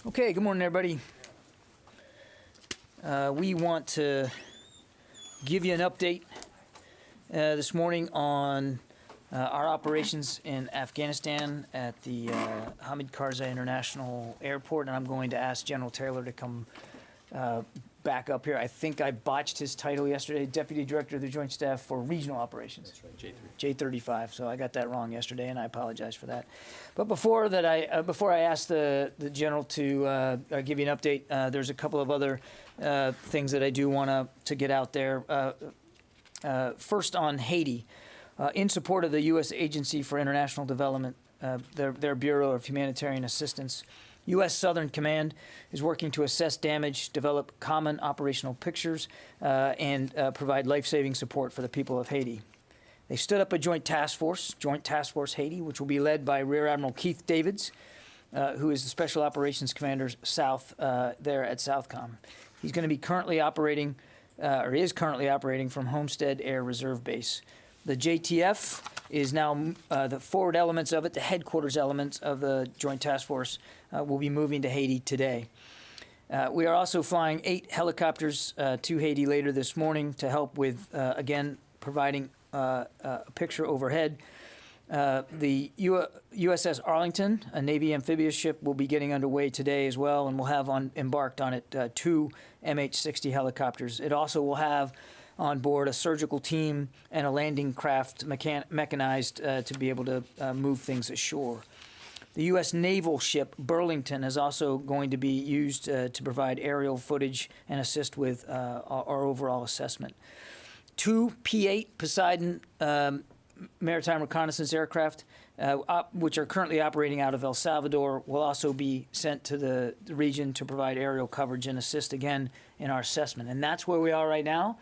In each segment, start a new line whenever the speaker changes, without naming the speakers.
Okay, good morning, everybody. We want to give you an update this morning on our operations in Afghanistan at the Hamid Karzai International Airport, and I'm going to ask General Taylor to come back up here. I think I botched his title yesterday, Deputy Director of the Joint Staff for Regional Operations. That's right, J35. So I got that wrong yesterday, and I apologize for that. But before I ask the General to give you an update, there's a couple of other things that I do want to get out there. First on Haiti. In support of the U.S. Agency for International Development, their Bureau of Humanitarian Assistance, U.S. Southern Command is working to assess damage, develop common operational pictures, and provide life-saving support for the people of Haiti. They stood up a Joint Task Force Haiti, which will be led by Rear Admiral Keith Davids, who is the Special Operations Commander South there at Southcom. He's going to be currently operating, or is currently operating from Homestead Air Reserve Base. The JTF is now the forward elements of it, the headquarters elements of the Joint Task Force will be moving to Haiti today. We are also flying 8 helicopters to Haiti later this morning to help with, again, providing a picture overhead. The USS Arlington, a Navy amphibious ship, will be getting underway today as well, and we'll have embarked on it 2 MH-60 helicopters. It also will have on board a surgical team and a landing craft mechanized to be able to move things ashore. The U.S. naval ship Burlington is also going to be used to provide aerial footage and assist with our overall assessment. 2 P-8 Poseidon maritime reconnaissance aircraft, which are currently operating out of El Salvador, will also be sent to the region to provide aerial coverage and assist again in our assessment. And that's where we are right now,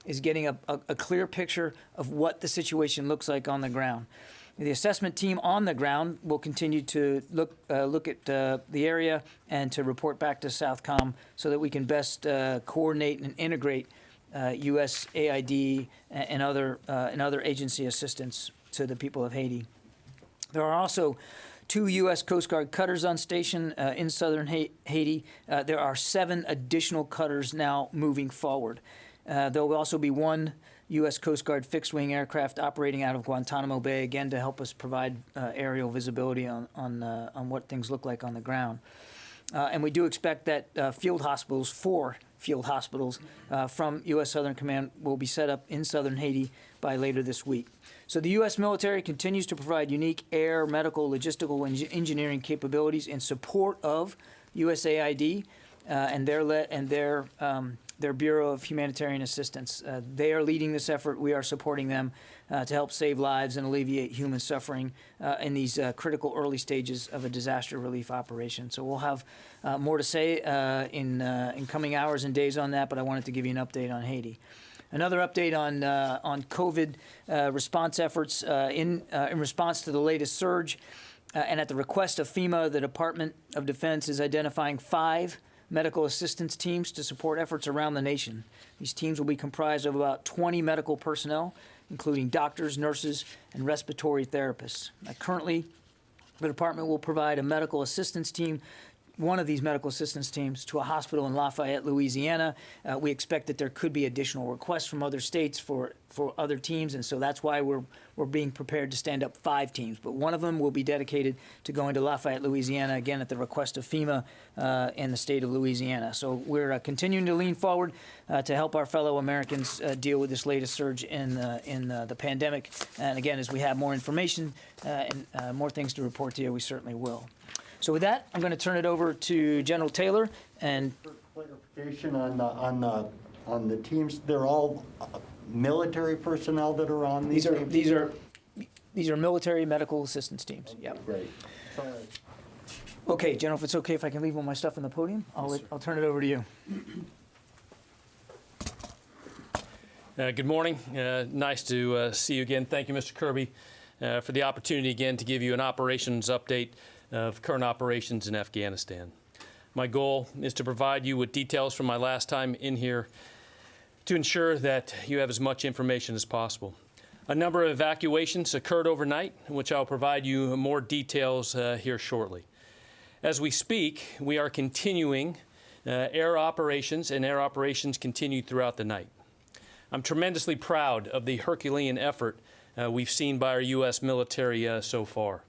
is getting a clear picture of what the situation looks like on the ground. The assessment team on the ground will continue to look at the area and to report back to Southcom so that we can best coordinate and integrate U.S. AID and other agency assistance to the people of Haiti. There are also 2 U.S. Coast Guard cutters on station in southern Haiti. There are 7 additional cutters now moving forward. There will also be 1 U.S. Coast Guard fixed-wing aircraft operating out of Guantanamo Bay, again to help us provide aerial visibility on what things look like on the ground. And we do expect that field hospitals, 4 field hospitals from U.S. Southern Command will be set up in southern Haiti by later this week. So the U.S. military continues to provide unique air, medical, logistical, and engineering capabilities in support of USAID and their Bureau of Humanitarian Assistance. They are leading this effort. We are supporting them to help save lives and alleviate human suffering in these critical early stages of a disaster relief operation. So we'll have more to say in coming hours and days on that, but I wanted to give you an update on Haiti. Another update on COVID response efforts in response to the latest surge, and at the request of FEMA, the Department of Defense is identifying 5 medical assistance teams to support efforts around the nation. These teams will be comprised of about 20 medical personnel, including doctors, nurses, and respiratory therapists. Currently, the department will provide a medical assistance team, one of these medical assistance teams, to a hospital in Lafayette, Louisiana. We expect that there could be additional requests from other states for other teams, and so that's why we're being prepared to stand up 5 teams. But one of them will be dedicated to going to Lafayette, Louisiana, again at the request of FEMA and the state of Louisiana. So we're continuing to lean forward to help our fellow Americans deal with this latest surge in the pandemic. And again, as we have more information and more things to report to you, we certainly will. So with that, I'm going to turn it over to General Taylor. And
for clarification on the teams, they're all military personnel that are on these teams?
These are military medical assistance teams. Okay, yep. Great. Okay, General, if it's okay if I can leave all my stuff on the podium, I'll turn it over to you.
Good morning. Nice to see you again. Thank you, Mr. Kirby, for the opportunity again to give you an operations update of current operations in Afghanistan. My goal is to provide you with details from my last time in here to ensure that you have as much information as possible. A number of evacuations occurred overnight, which I'll provide you more details here shortly. As we speak, we are continuing air operations, and air operations continued throughout the night. I'm tremendously proud of the Herculean effort we've seen by our U.S. military so far.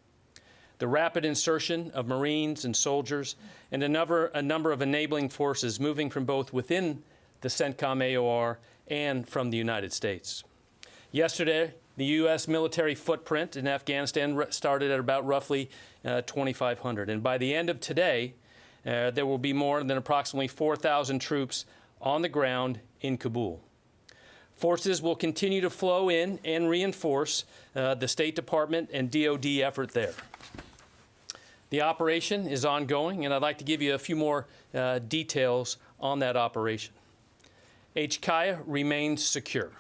The rapid insertion of Marines and soldiers and a number of enabling forces moving from both within the CENTCOM AOR and from the United States. Yesterday, the U.S. military footprint in Afghanistan started at about roughly 2,500. And by the end of today, there will be more than approximately 4,000 troops on the ground in Kabul. Forces will continue to flow in and reinforce the State Department and DoD effort there. The operation is ongoing, and I'd like to give you a few more details on that operation. HKIA remains secure.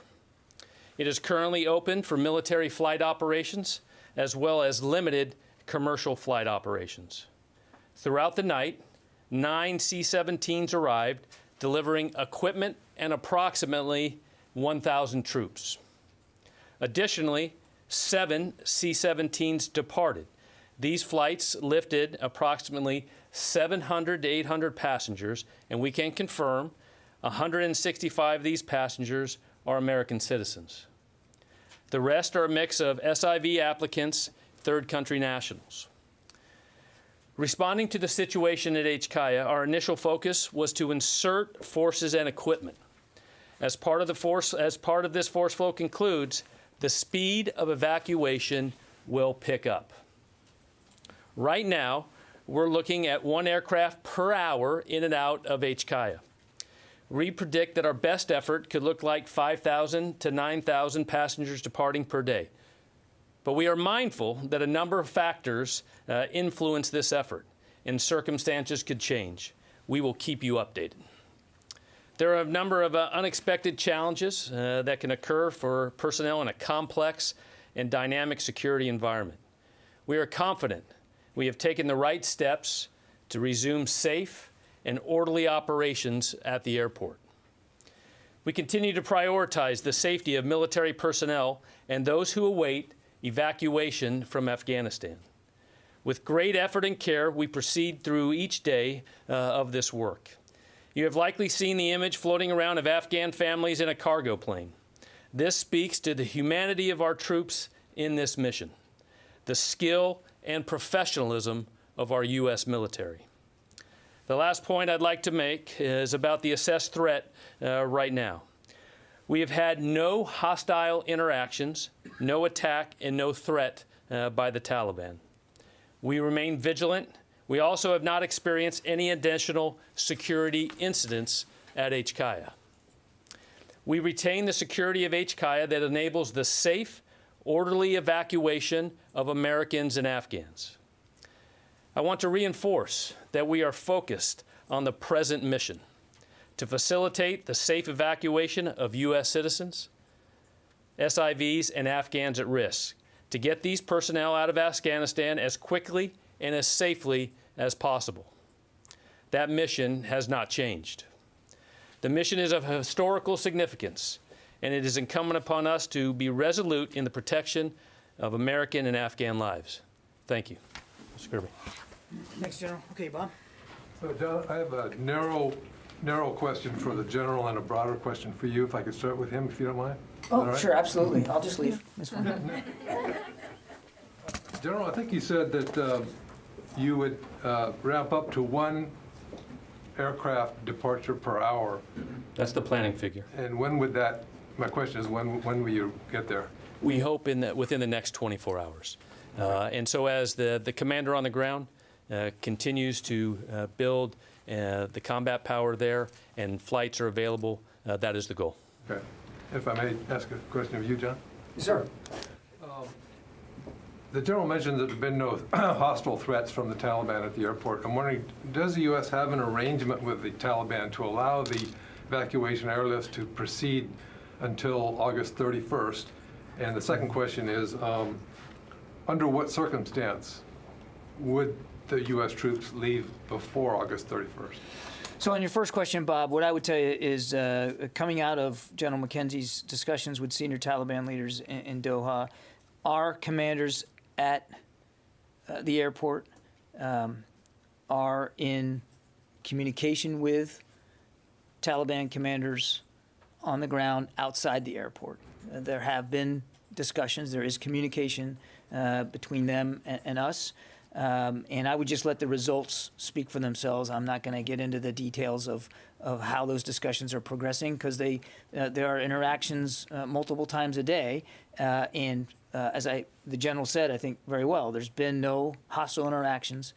It is currently open for military flight operations as well as limited commercial flight operations. Throughout the night, 9 C-17s arrived, delivering equipment and approximately 1,000 troops. Additionally, 7 C-17s departed. These flights lifted approximately 700 to 800 passengers, and we can confirm 165 of these passengers are American citizens. The rest are a mix of SIV applicants, third country nationals. Responding to the situation at HKIA, our initial focus was to insert forces and equipment. As part of this force flow concludes, the speed of evacuation will pick up. Right now, we're looking at 1 aircraft per hour in and out of HKIA. We predict that our best effort could look like 5,000 to 9,000 passengers departing per day. But we are mindful that a number of factors influence this effort, and circumstances could change. We will keep you updated. There are a number of unexpected challenges that can occur for personnel in a complex and dynamic security environment. We are confident we have taken the right steps to resume safe and orderly operations at the airport. We continue to prioritize the safety of military personnel and those who await evacuation from Afghanistan. With great effort and care, we proceed through each day of this work. You have likely seen the image floating around of Afghan families in a cargo plane. This speaks to the humanity of our troops in this mission, the skill and professionalism of our U.S. military. The last point I'd like to make is about the assessed threat right now. We have had no hostile interactions, no attack, and no threat by the Taliban. We remain vigilant. We also have not experienced any additional security incidents at HKIA. We retain the security of HKIA that enables the safe, orderly evacuation of Americans and Afghans. I want to reinforce that we are focused on the present mission to facilitate the safe evacuation of U.S. citizens, SIVs, and Afghans at risk, to get these personnel out of Afghanistan as quickly and as safely as possible. That mission has not changed. The mission is of historical significance, and it is incumbent upon us to be resolute in the protection of American and Afghan lives. Thank you. Mr. Kirby.
Thanks, General. Okay, Bob.
So, John, I have a narrow question for the General and a broader question for you, if I could start with him, if you don't mind.
Oh, right? Sure, absolutely. I'll just leave. That's fine.
General, I think you said that you would ramp up to 1 aircraft departure per hour.
That's the planning figure.
And when would that, my question is, when will you get there?
We hope within the next 24 hours. And so as the commander on the ground continues to build the combat power there and flights are available, that is the goal.
Okay. If I may ask a question of you, John?
Yes, sir.
The General mentioned that there have been no hostile threats from the Taliban at the airport. I'm wondering, does the U.S. have an arrangement with the Taliban to allow the evacuation airlift to proceed until August 31st? And the second question is, under what circumstance would the U.S. troops leave before August 31st?
So on your first question, Bob, what I would tell you is coming out of General McKenzie's discussions with senior Taliban leaders in Doha, our commanders at the airport are in communication with Taliban commanders on the ground outside the airport. There have been discussions. There is communication between them and us. And I would just let the results speak for themselves. I'm not going to get into the details of how those discussions are progressing, because there are interactions multiple times a day. And as the general said, I think very well, there's been no hostile interactions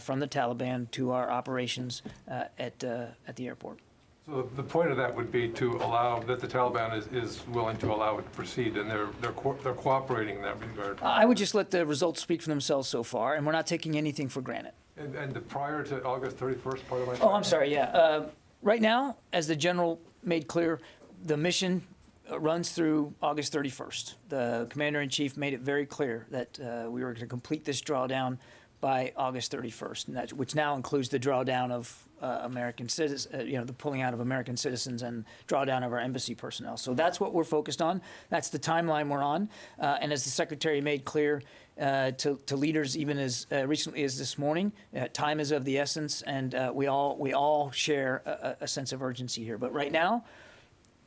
from the Taliban to our operations at the airport.
So the point of that would be to allow, that the Taliban is willing to allow it to proceed, and they're cooperating in that regard.
I would just let the results speak for themselves so far, and we're not taking anything for granted.
And the prior to August 31st, part of my
Oh, I'm sorry, yeah. Right now, as the general made clear, the mission runs through August 31st. The commander-in-chief made it very clear that we were going to complete this drawdown by August 31st, and which now includes the drawdown of American citizens, the pulling out of American citizens and drawdown of our embassy personnel. So that's what we're focused on. That's the timeline we're on. And as the Secretary made clear to leaders even as recently as this morning, time is of the essence, and we all share a sense of urgency here. But right now,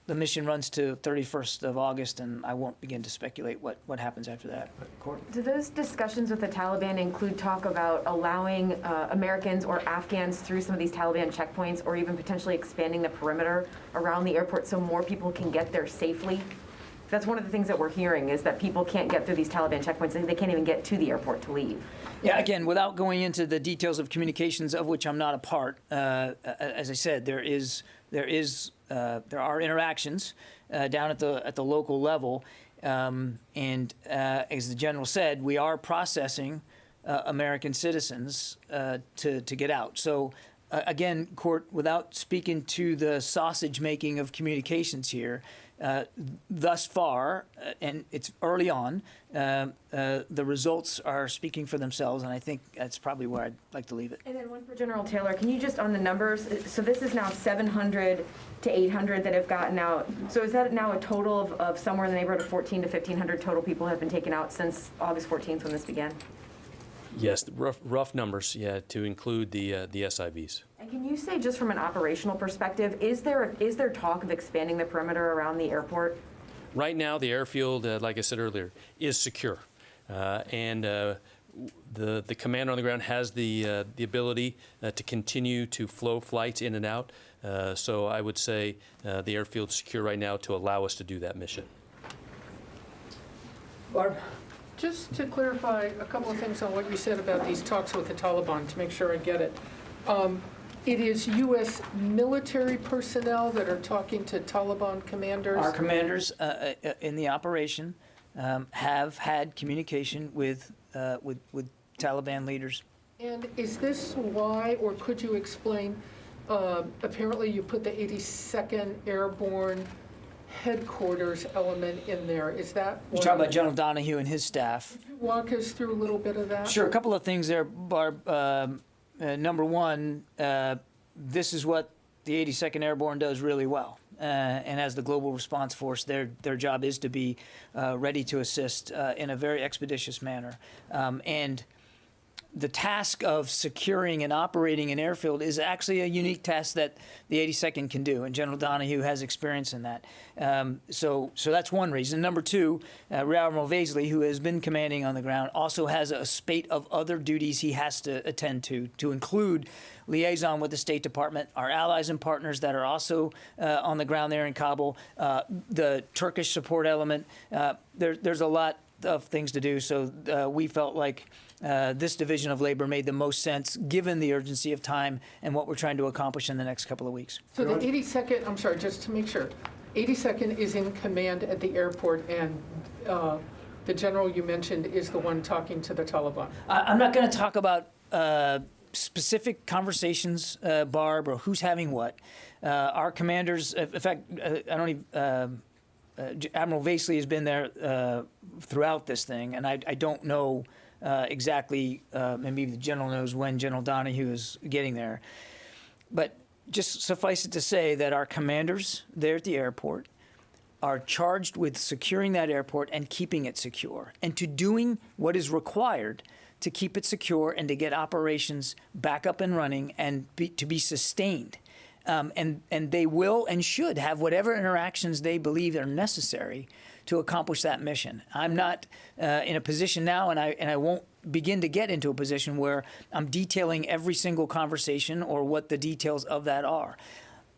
the mission runs to 31st of August, and I won't begin to speculate what happens after that. Court?
Do those discussions with the Taliban include talk about allowing Americans or Afghans through some of these Taliban checkpoints, or even potentially expanding the perimeter around the airport so more people can get there safely? That's one of the things that we're hearing, is that people can't get through these Taliban checkpoints, and they can't even get to the airport to leave.
Yeah, again, without going into the details of communications, of which I'm not a part, as I said, there are interactions down at the local level, and as the general said, we are processing American citizens to get out. So again, Court, without speaking to the sausage making of communications here, thus far, and it's early on, the results are speaking for themselves, and I think that's probably where I'd like to leave it.
And then one for General Taylor. Can you just, on the numbers, so this is now 700 to 800 that have gotten out. So is that now a total of somewhere in the neighborhood of 1,400 to 1,500 total people have been taken out since August 14th when this began?
Yes, rough numbers, yeah, to include the SIVs.
And can you say, just from an operational perspective, is there talk of expanding the perimeter around the airport?
Right now, the airfield, like I said earlier, is secure, and the commander on the ground has the ability to continue to flow flights in and out. So I would say the airfield's secure right now to allow us to do that mission.
Barb?
Just to clarify a couple of things on what you said about these talks with the Taliban, to make sure I get it. It is U.S. military personnel that are talking to Taliban commanders?
Our commanders in the operation have had communication with Taliban leaders.
And is this why, or could you explain, apparently you put the 82nd Airborne headquarters element in there. Is that
You're talking about General Donahue and his staff.
Could you walk us through a little bit of that?
Sure, a couple of things there, Barb. Number one, this is what the 82nd Airborne does really well. And as the Global Response Force, their job is to be ready to assist in a very expeditious manner. And the task of securing and operating an airfield is actually a unique task that the 82nd can do, and General Donahue has experience in that. So that's one reason. Number two, Rear Admiral Vaisley, who has been commanding on the ground, also has a spate of other duties he has to attend to include liaison with the State Department, our allies and partners that are also on the ground there in Kabul, the Turkish support element. There's a lot of things to do, so we felt like this division of labor made the most sense given the urgency of time and what we're trying to accomplish in the next couple of weeks.
So the 82nd, I'm sorry, just to make sure, 82nd is in command at the airport, and the general you mentioned is the one talking to the Taliban.
I'm not going to talk about specific conversations, Barb, or who's having what. Our commanders, in fact, I don't even, Admiral Vaisley has been there throughout this thing, and I don't know exactly, maybe the general knows when General Donahue is getting there. But just suffice it to say that our commanders there at the airport are charged with securing that airport and keeping it secure, and to doing what is required to keep it secure and to get operations back up and running and to be sustained. And they will and should have whatever interactions they believe are necessary to accomplish that mission. I'm not in a position now, and I won't begin to get into a position where I'm detailing every single conversation or what the details of that are.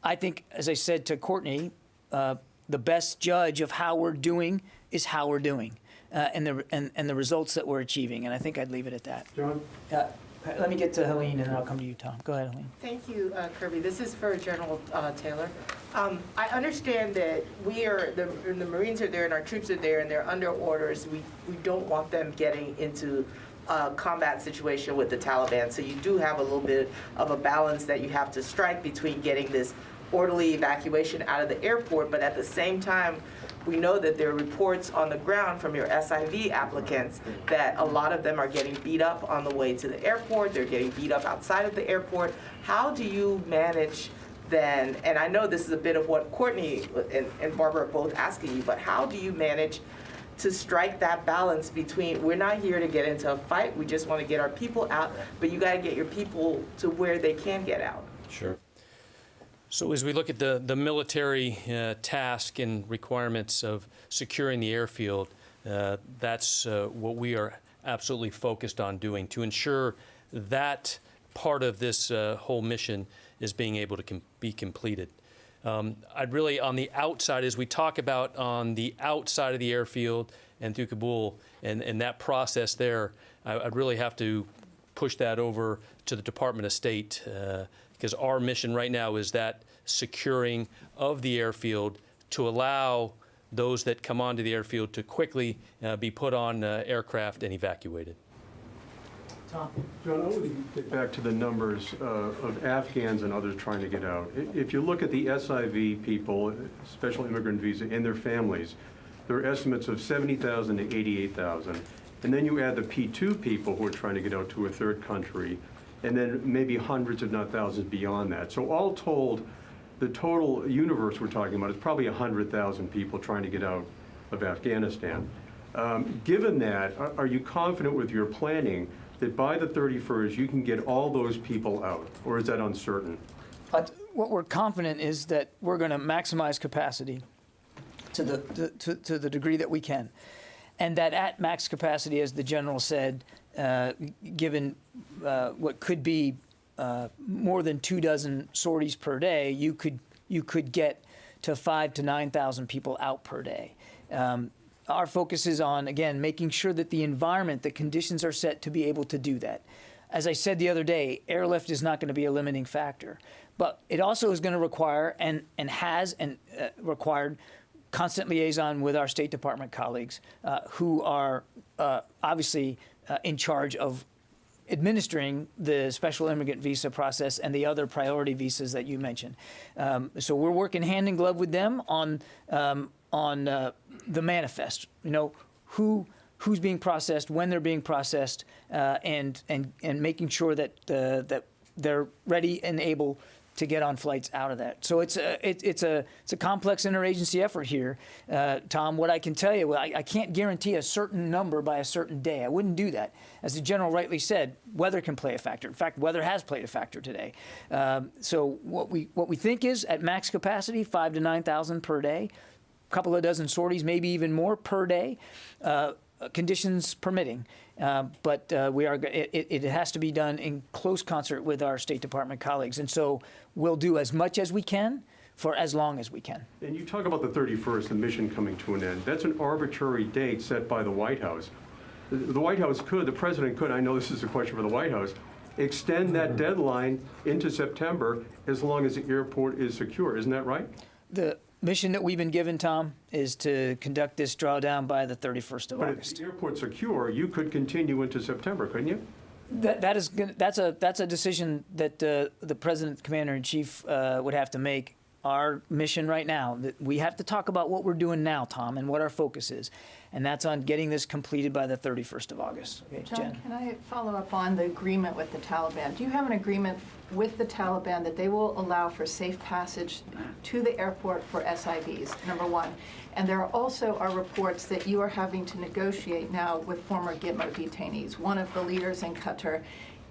I think, as I said to Courtney, the best judge of how we're doing is how we're doing, and the results that we're achieving. And I think I'd leave it at that.
John?
Let me get to Helene, and then I'll come to you, Tom. Go ahead, Helene.
Thank you, Kirby. This is for General Taylor. I understand that the Marines are there and our troops are there and they're under orders. We don't want them getting into a combat situation with the Taliban. So you do have a little bit of a balance that you have to strike between getting this orderly evacuation out of the airport, but at the same time, we know that there are reports on the ground from your SIV applicants that a lot of them are getting beat up on the way to the airport. They're getting beat up outside of the airport. How do you manage then, and I know this is a bit of what Courtney and Barbara are both asking you, but how do you manage to strike that balance between, we're not here to get into a fight, we just want to get our people out, but you got to get your people to where they can get out?
Sure. So as we look at the military task and requirements of securing the airfield, that's what we are absolutely focused on doing to ensure that part of this whole mission is being able to be completed. I'd really, on the outside, as we talk about on the outside of the airfield and through Kabul and that process there, I'd really have to push that over to the Department of State, because our mission right now is that securing of the airfield to allow those that come onto the airfield to quickly be put on aircraft and evacuated.
Tom.
John, I want to get back to the numbers of Afghans and others trying to get out. If you look at the SIV people, special immigrant visa, and their families, there are estimates of 70,000 to 88,000. And then you add the P2 people who are trying to get out to a third country, and then maybe hundreds, if not thousands, beyond that. So all told, the total universe we're talking about is probably 100,000 people trying to get out of Afghanistan. Given that, are you confident with your planning that by the 31st you can get all those people out, or is that uncertain?
What we're confident is that we're going to maximize capacity to the degree that we can, and that at max capacity, as the general said, given what could be more than 24 sorties per day, you could get to 5,000 to 9,000 people out per day. Our focus is on, again, making sure that the environment, the conditions are set to be able to do that. As I said the other day, airlift is not going to be a limiting factor, but it also is going to require and has required constant liaison with our State Department colleagues who are obviously in charge of administering the special immigrant visa process and the other priority visas that you mentioned. So we're working hand in glove with them on the manifest. You know, who's being processed, when they're being processed, and making sure that that they're ready and able to get on flights out of that. So it's a complex interagency effort here, Tom. What I can tell you, I can't guarantee a certain number by a certain day. I wouldn't do that. As the general rightly said, weather can play a factor. In fact, weather has played a factor today. So what we think is at max capacity, 5,000 to 9,000 per day, a couple of dozen sorties, maybe even more per day, conditions permitting. But it has to be done in close concert with our State Department colleagues. And so we'll do as much as we can for as long as we can.
And you talk about the 31st, the mission coming to an end. That's an arbitrary date set by the White House. The White House could, the president could, I know this is a question for the White House, extend that deadline into September as long as the airport is secure. Isn't that right?
The mission that we've been given, Tom, is to conduct this drawdown by the 31st of
But
August.
if the airport's secure, you could continue into September, couldn't you?
That's a decision that the President, Commander-in-Chief would have to make our mission right now. We have to talk about what we're doing now, Tom, and what our focus is. And that's on getting this completed by the 31st of August. Okay,
John,
Jen?
can I follow up on the agreement with the Taliban? Do you have an agreement with the Taliban that they will allow for safe passage to the airport for SIVs, number one? And there also are reports that you are having to negotiate now with former Gitmo detainees. One of the leaders in Qatar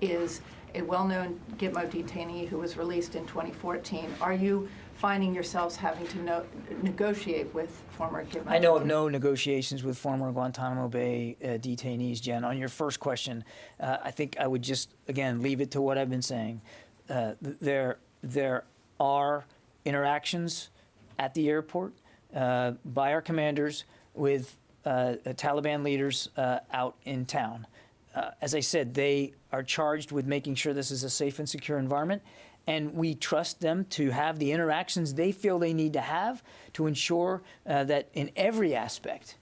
is a well-known Gitmo detainee who was released in 2014. Are you finding yourselves having to negotiate with former Gitmo?
I know of no negotiations with former Guantanamo Bay detainees, Jen. On your first question, I think I would just, again, leave it to what I've been saying. There are interactions at the airport by our commanders with Taliban leaders out in town. As I said, they are charged with making sure this is a safe and secure environment, and we trust them to have the interactions they feel they need to have to ensure that in every aspect,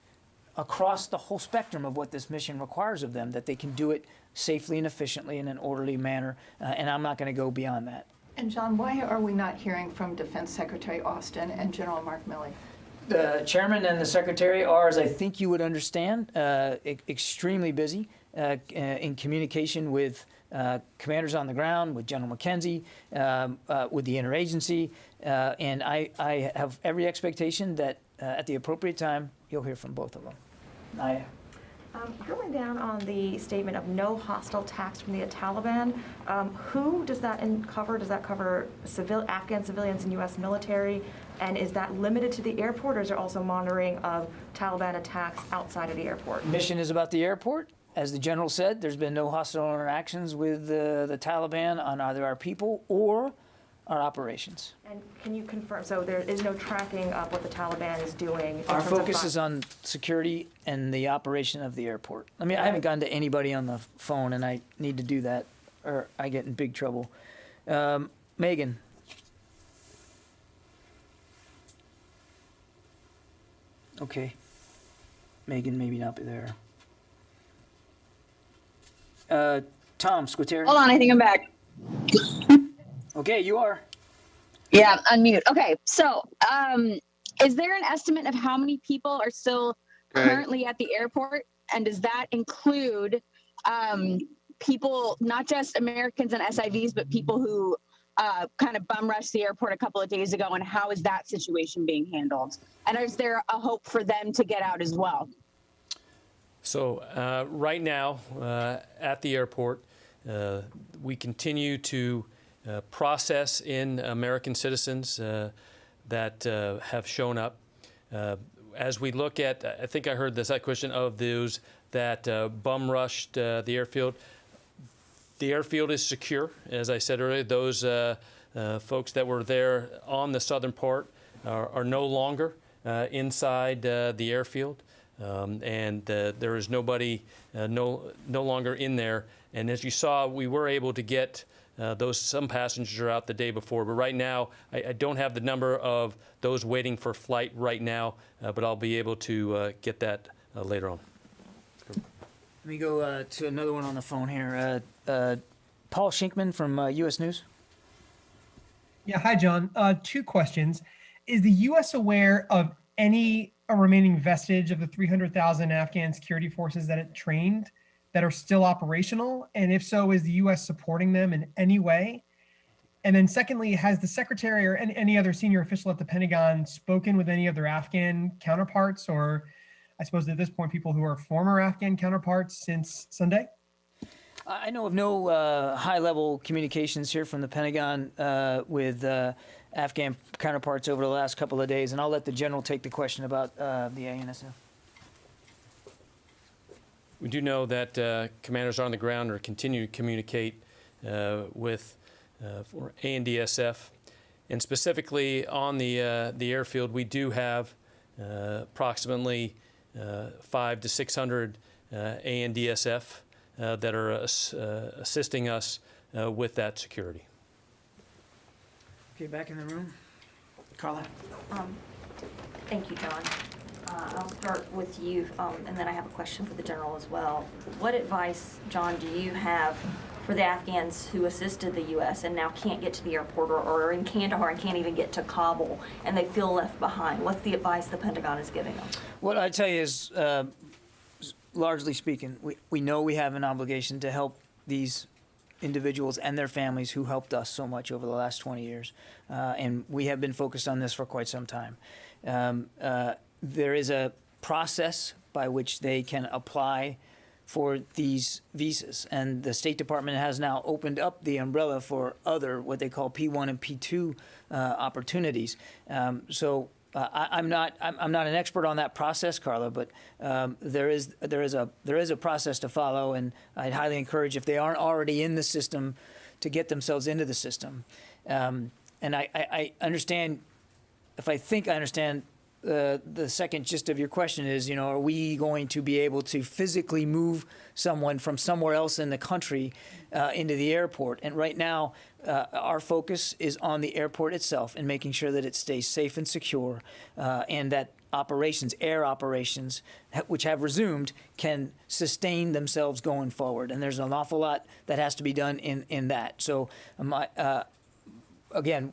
across the whole spectrum of what this mission requires of them, that they can do it safely and efficiently in an orderly manner, and I'm not going to go beyond that.
And John, why are we not hearing from Defense Secretary Austin and General Mark Milley?
The chairman and the secretary are, as I think you would understand, extremely busy in communication with commanders on the ground, with General McKenzie, with the interagency, and I have every expectation that at the appropriate time, you'll hear from both of them. Naya?
Drilling down on the statement of no hostile attacks from the Taliban, who does that cover? Does that cover Afghan civilians and U.S. military? And is that limited to the airport, or is there also monitoring of Taliban attacks outside of the airport?
Mission is about the airport. As the general said, there's been no hostile interactions with the Taliban on either our people or our operations.
And can you confirm, so there is no tracking of what the Taliban is doing?
Our focus is on security and the operation of the airport. I mean, I haven't gotten to anybody on the phone, and I need to do that, or I get in big trouble. Megan. Okay. Megan maybe not be there. Tom Squitieri.
Hold on, I think I'm back.
Okay, you are.
Yeah, unmute. Okay, so is there an estimate of how many people are still currently at the airport? And does that include people, not just Americans and SIVs, but people who kind of bum rushed the airport a couple of days ago, and how is that situation being handled? And is there a hope for them to get out as well?
So right now at the airport, we continue to process in American citizens that have shown up. As we look at, I think I heard the second question of those that bum rushed the airfield. The airfield is secure, as I said earlier. Those folks that were there on the southern part are no longer inside the airfield. And there is nobody no longer in there. And as you saw, we were able to get some passengers are out the day before. But right now, I don't have the number of those waiting for flight right now, but I'll be able to get that later on.
Let me go to another one on the phone here. Paul Shinkman from U.S. News.
Yeah, hi, John. Two questions. Is the U.S. aware of any remaining vestige of the 300,000 Afghan security forces that it trained that are still operational? And if so, is the U.S. supporting them in any way? And then secondly, has the secretary or any other senior official at the Pentagon spoken with any of their Afghan counterparts, or I suppose at this point, people who are former Afghan counterparts since Sunday?
I know of no high-level communications here from the Pentagon with Afghan counterparts over the last couple of days, and I'll let the general take the question about the ANSF.
We do know that commanders on the ground are continuing to communicate with for ANDSF, and specifically on the airfield, we do have approximately 500 to 600 ANDSF that are assisting us with that security.
Okay, back in the room. Carla.
Thank you, John. I'll start with you, and then I have a question for the general as well. What advice, John, do you have for the Afghans who assisted the U.S. and now can't get to the airport or are in Kandahar and can't even get to Kabul and they feel left behind? What's the advice the Pentagon is giving them?
What I tell you is, largely speaking, we know we have an obligation to help these individuals and their families who helped us so much over the last 20 years. And we have been focused on this for quite some time. There is a process by which they can apply for these visas. And the State Department has now opened up the umbrella for other, what they call P1 and P2 opportunities. I'm not an expert on that process, Carla, but there is a process to follow, and I'd highly encourage, if they aren't already in the system, to get themselves into the system. And I understand, if I think I understand the second gist of your question is, are we going to be able to physically move someone from somewhere else in the country into the airport? And right now, our focus is on the airport itself and making sure that it stays safe and secure, and that operations, air operations, which have resumed, can sustain themselves going forward. And there's an awful lot that has to be done in that. So, again,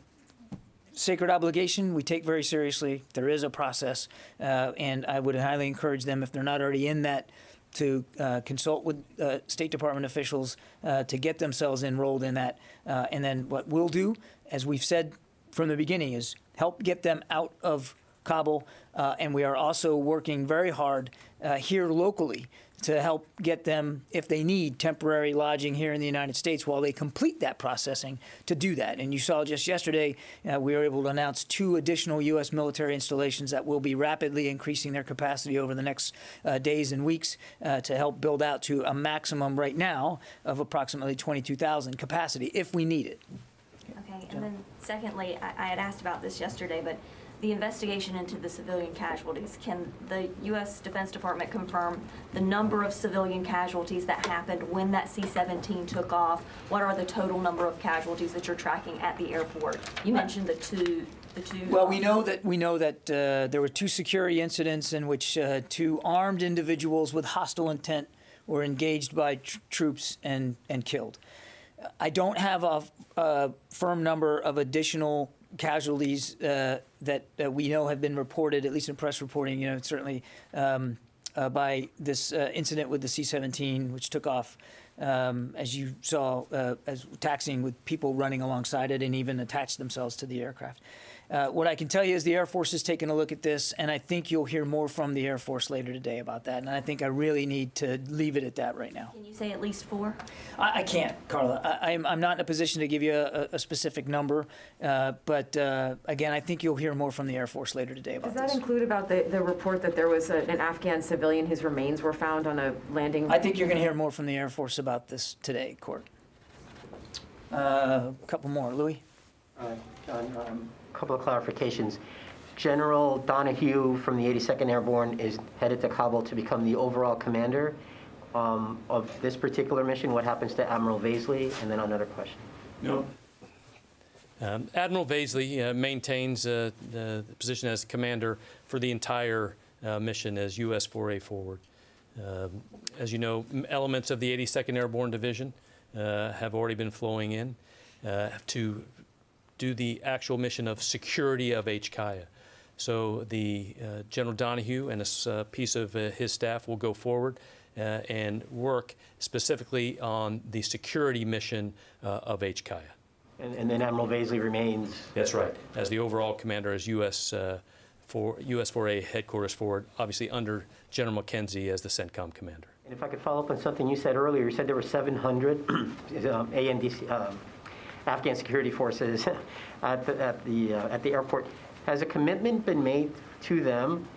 sacred obligation we take very seriously. There is a process, and I would highly encourage them, if they're not already in that, to consult with State Department officials to get themselves enrolled in that. And then what we'll do, as we've said from the beginning, is help get them out of Kabul. And we are also working very hard here locally to help get them, if they need temporary lodging here in the United States while they complete that processing, to do that. And you saw just yesterday, we were able to announce 2 additional U.S. military installations that will be rapidly increasing their capacity over the next days and weeks to help build out to a maximum right now of approximately 22,000 capacity, if we need it.
Okay, and then secondly, I had asked about this yesterday, but the investigation into the civilian casualties, can the U.S. Defense Department confirm the number of civilian casualties that happened when that C-17 took off? What are the total number of casualties that you're tracking at the airport? You mentioned the two.
Well, we know that there were 2 security incidents in which 2 armed individuals with hostile intent were engaged by troops and killed. I don't have a firm number of additional casualties that we know have been reported, at least in press reporting, certainly by this incident with the C-17, which took off, as you saw, as taxiing with people running alongside it and even attached themselves to the aircraft. What I can tell you is the Air Force has taken a look at this, and I think you'll hear more from the Air Force later today about that. And I think I really need to leave it at that right now.
Can you say at least 4?
I can't, Carla. I'm not in a position to give you a specific number, but again, I think you'll hear more from the Air Force later today about this.
Does that include about the report that there was an Afghan civilian whose remains were found on a landing?
I think you're going to hear more from the Air Force about this today, Court. A couple more. Louis?
John, couple of clarifications. General Donahue from the 82nd Airborne is headed to Kabul to become the overall commander of this particular mission. What happens to Admiral Vaisley? And then another question.
No. Admiral Vaisley maintains the position as commander for the entire mission as US 4A forward. As you know, elements of the 82nd Airborne Division have already been flowing in to do the actual mission of security of HKIA. So the General Donahue and a piece of his staff will go forward and work specifically on the security mission of HKIA.
And then Admiral Vaisley remains?
That's right, as the overall commander as US 4A headquarters forward, obviously under General McKenzie as the CENTCOM commander.
And if I could follow up on something you said earlier, you said there were 700 ANDC, Afghan security forces at the airport. Has a commitment been made to them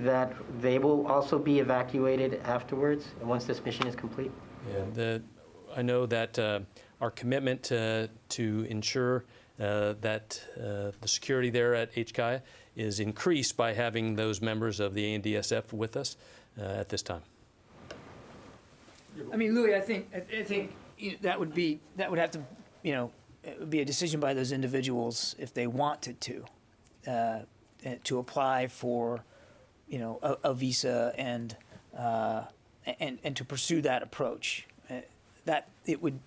that they will also be evacuated afterwards once this mission is complete?
Yeah, I know that our commitment to ensure that the security there at HKIA is increased by having those members of the ANDSF with us at this time.
I mean, Louis, I think that would have to, it would be a decision by those individuals if they wanted to apply for, a visa and to pursue that approach. that it would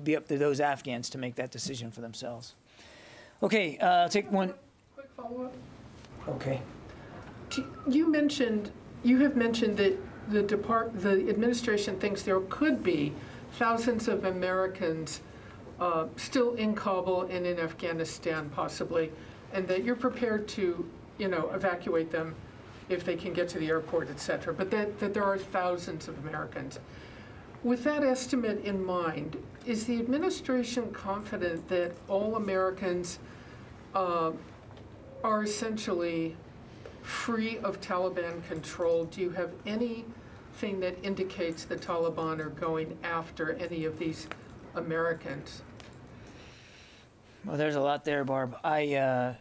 be up to those Afghans to make that decision for themselves. Okay, I'll take one.
Quick follow-up.
Okay.
You have mentioned that the administration thinks there could be thousands of Americans still in Kabul and in Afghanistan possibly, and that you're prepared to, evacuate them if they can get to the airport, et cetera, but that there are thousands of Americans. With that estimate in mind, is the administration confident that all Americans are essentially free of Taliban control? Do you have anything that indicates the Taliban are going after any of these Americans?
Well, there's a lot there, Barb. I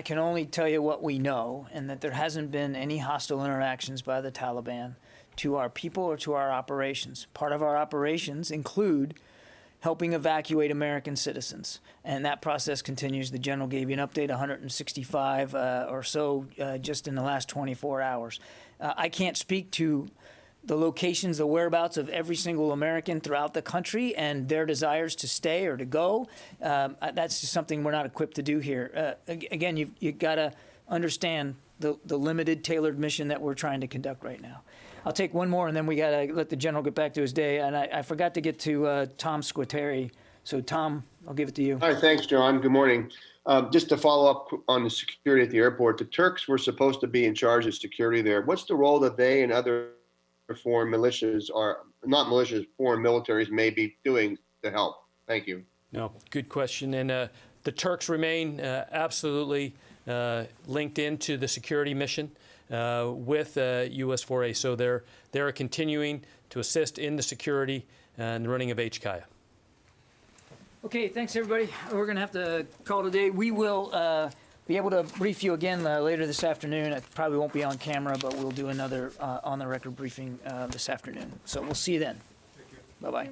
can only tell you what we know, and that there hasn't been any hostile interactions by the Taliban to our people or to our operations. Part of our operations include helping evacuate American citizens, and that process continues. The general gave you an update, 165 or so just in the last 24 hours. I can't speak to the locations, the whereabouts of every single American throughout the country and their desires to stay or to go. That's just something we're not equipped to do here. Again, you've got to understand the limited, tailored mission that we're trying to conduct right now. I'll take one more, and then we got to let the general get back to his day. And I forgot to get to Tom Squateri. So, Tom, I'll give it to you.
Hi, thanks, John. Good morning. Just to follow up on the security at the airport, the Turks were supposed to be in charge of security there. What's the role that they and other foreign militias, or not militias, foreign militaries may be doing to help? Thank you.
No, good question. And the Turks remain absolutely linked into the security mission with US 4A. So they're continuing to assist in the security and the running of HKIA.
Okay, thanks, everybody. We're going to have to call today. We will be able to brief you again later this afternoon. It probably won't be on camera, but we'll do another on-the-record briefing this afternoon. So we'll see you then. Bye-bye.